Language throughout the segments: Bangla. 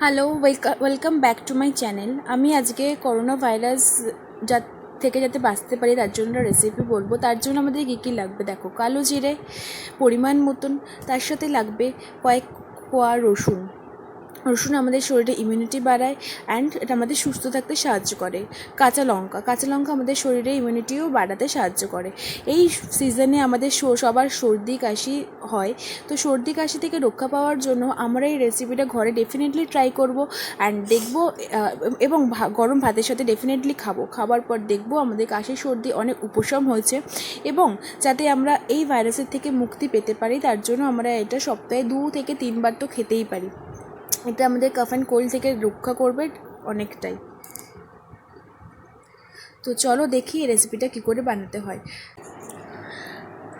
Hello, welcome back to my channel. আমি আজকে করোনা ভাইরাস থেকে যাতে বাঁচতে পারি তার জন্য রেসিপি বলবো। তার জন্য আমাদের কী কী লাগবে দেখো, কালো জিরে পরিমাণ মতন, তার সাথে লাগবে কয়েক কোয়া রসুন। রসুন আমাদের শরীরে ইমিউনিটি বাড়ায় অ্যান্ড এটা আমাদের সুস্থ থাকতে সাহায্য করে। কাঁচা লঙ্কা আমাদের শরীরে ইমিউনিটিও বাড়াতে সাহায্য করে। এই সিজনে আমাদের সবার সর্দি কাশি হয়, তো সর্দি কাশি থেকে রক্ষা পাওয়ার জন্য আমরা এই রেসিপিটা ঘরে ডেফিনেটলি ট্রাই করব অ্যান্ড দেখব, এবং গরম ভাতের সাথে ডেফিনেটলি খাবার পর দেখব আমাদের কাশি সর্দি অনেক উপশম হয়েছে। এবং যাতে আমরা এই ভাইরাসের থেকে মুক্তি পেতে পারি তার জন্য আমরা এটা সপ্তাহে 2 থেকে 3 বার তো খেতেই পারি। এটা আমাদের কাফ অ্যান্ড কোল্ড থেকে রক্ষা করবে অনেকটাই। তো চলো দেখি এই রেসিপিটা কী করে বানাতে হয়।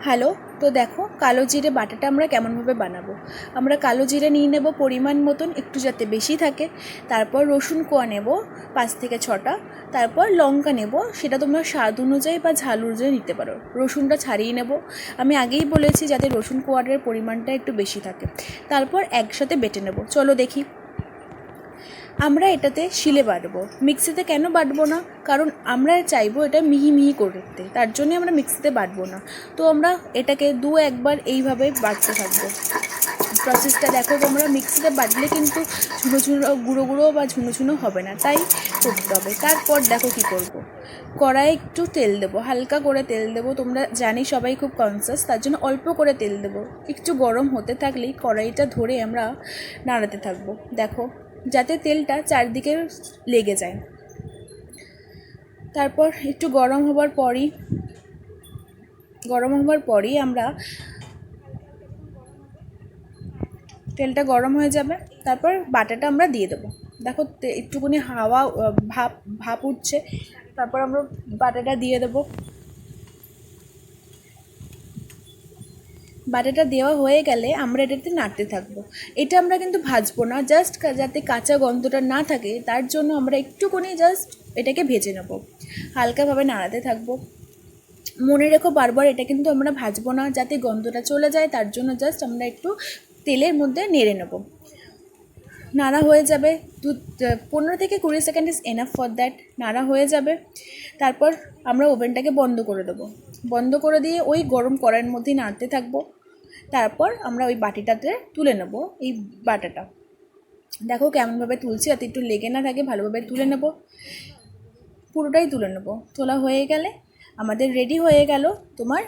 হ্যালো, তো দেখো কালো জিরে বাটাটা আমরা কেমনভাবে বানাবো। আমরা কালো জিরে নিয়ে নেব পরিমাণ মতন, একটু যাতে বেশি থাকে। তারপর রসুন কোয়া নেব 5 থেকে 6টা। তারপর লঙ্কা নেব, সেটা তোমরা স্বাদ অনুযায়ী বা ঝাল অনুযায়ী নিতে পারো। রসুনটা ছাড়িয়ে নেব, আমি আগেই বলেছি যাতে রসুন কোয়াটার পরিমাণটা একটু বেশি থাকে। তারপর একসাথে বেটে নেব। চলো দেখি। আমরা এটাতে শিলে বাটবো, মিক্সিতে কেন বাটবো না, কারণ আমরা চাইবো এটা মিহি মিহি করতে, তার জন্যে আমরা মিক্সিতে বাটবো না। তো আমরা এটাকে একবার এইভাবে বাটতে থাকবো। প্রসেসটা দেখো তোমরা, মিক্সিতে বাটলে কিন্তু গুঁড়ো গুঁড়ো বা ঝুনো হবে না, তাই করতে হবে। তারপর দেখো কি করব। কড়াইয়ে একটু তেল দেবো, হালকা করে তেল দেবো। তোমরা জানি সবাই খুব কনসাস, তার জন্য অল্প করে তেল দেবো। একটু গরম হতে থাকলেই কড়াইটা ধরে আমরা নাড়াতে থাকবো, দেখো যাতে তেলটা চারদিকে লেগে যায়। তারপর একটু গরম হবার পরই আমরা তেলটা গরম হয়ে যাবে, তারপর বাটাটা আমরা দিয়ে দেবো। দেখো একটুখানি হাওয়া ভাপ উঠছে, তারপর আমরা বাটাটা দিয়ে দেবো। বাটাটা দেওয়া হয়ে গেলে আমরা এটাতে নাড়তে থাকবো। এটা আমরা কিন্তু ভাজবো না, জাস্ট যাতে কাঁচা গন্ধটা না থাকে তার জন্য আমরা একটুখানি জাস্ট এটাকে ভেজে নেব, হালকাভাবে নাড়াতে থাকবো। মনে রেখো বারবার এটা কিন্তু আমরা ভাজবো না, যাতে গন্ধটা চলে যায়, তার জন্য জাস্ট আমরা একটু তেলের মধ্যে নেড়ে নেব। নাড়া হয়ে যাবে, 15 থেকে 20 second is enough for that. নাড়া হয়ে যাবে, তারপর আমরা ওভেনটাকে বন্ধ করে দেবো। বন্ধ করে দিয়ে ওই গরম কড়াইয়ের মধ্যেই নাড়তে থাকবো। তারপর আমরা ওই বাটিটাতে তুলে নেব এই বাটাটা। দেখো কেমনভাবে তুলছি, যাতে একটু লেগে না থাকে, ভালোভাবে তুলে নেব, পুরোটাই তুলে নেব। তোলা হয়ে গেলে আমাদের রেডি হয়ে গেল তোমার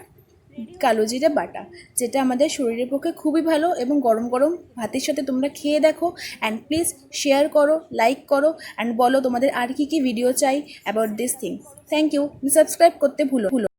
কালো জিরে বাটা, যেটা আমাদের শরীরের পক্ষে খুবই ভালো। এবং গরম গরম ভাতের সাথে তোমরা খেয়ে দেখো অ্যান্ড প্লিজ শেয়ার করো, লাইক করো অ্যান্ড বলো তোমাদের আর কী কী ভিডিও চাই about this thing. Thank you. Subscribe করতে ভুলো।